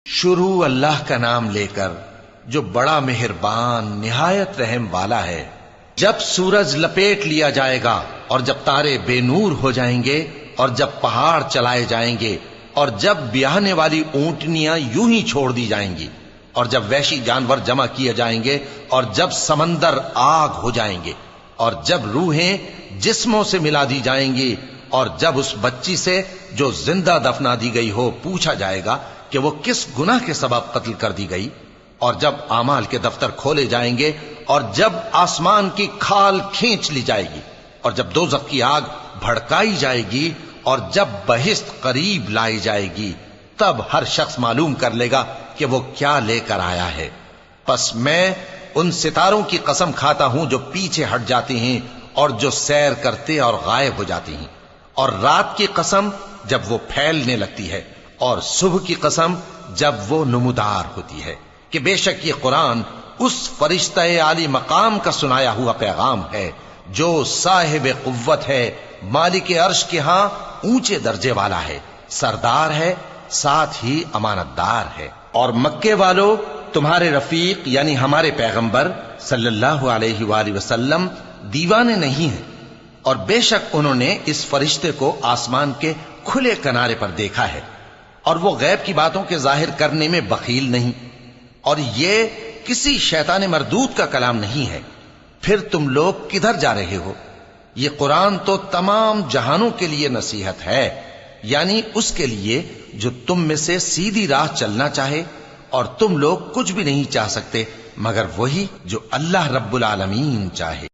شروع اللہ کا نام لے کر جو بڑا مہربان نہایت رحم والا ہے۔ جب سورج لپیٹ لیا جائے گا اور جب تارے بے نور ہو جائیں گے اور جب پہاڑ چلائے جائیں گے اور جب بیاہنے والی اونٹنیاں یوں ہی چھوڑ دی جائیں گی اور جب وحشی جانور جمع کیے جائیں گے اور جب سمندر آگ ہو جائیں گے اور جب روحیں جسموں سے ملا دی جائیں گی اور جب اس بچی سے جو زندہ دفنا دی گئی ہو پوچھا جائے گا کہ وہ کس گناہ کے سبب قتل کر دی گئی، اور جب اعمال کے دفتر کھولے جائیں گے اور جب آسمان کی کھال کھینچ لی جائے گی اور جب دوزخ کی آگ بھڑکائی جائے گی اور جب بہشت قریب لائی جائے گی، تب ہر شخص معلوم کر لے گا کہ وہ کیا لے کر آیا ہے۔ پس میں ان ستاروں کی قسم کھاتا ہوں جو پیچھے ہٹ جاتے ہیں اور جو سیر کرتے اور غائب ہو جاتے ہیں، اور رات کی قسم جب وہ پھیلنے لگتی ہے، اور صبح کی قسم جب وہ نمودار ہوتی ہے، کہ بے شک یہ قرآن اس فرشتہ عالی مقام کا سنایا ہوا پیغام ہے جو صاحب قوت ہے، مالک عرش کے ہاں اونچے درجے والا ہے، سردار ہے، ساتھ ہی امانت دار ہے۔ اور مکے والو تمہارے رفیق یعنی ہمارے پیغمبر صلی اللہ علیہ وآلہ وسلم دیوانے نہیں ہیں، اور بے شک انہوں نے اس فرشتے کو آسمان کے کھلے کنارے پر دیکھا ہے، اور وہ غیب کی باتوں کے ظاہر کرنے میں بخیل نہیں، اور یہ کسی شیطان مردود کا کلام نہیں ہے۔ پھر تم لوگ کدھر جا رہے ہو؟ یہ قرآن تو تمام جہانوں کے لیے نصیحت ہے، یعنی اس کے لیے جو تم میں سے سیدھی راہ چلنا چاہے، اور تم لوگ کچھ بھی نہیں چاہ سکتے مگر وہی جو اللہ رب العالمین چاہے۔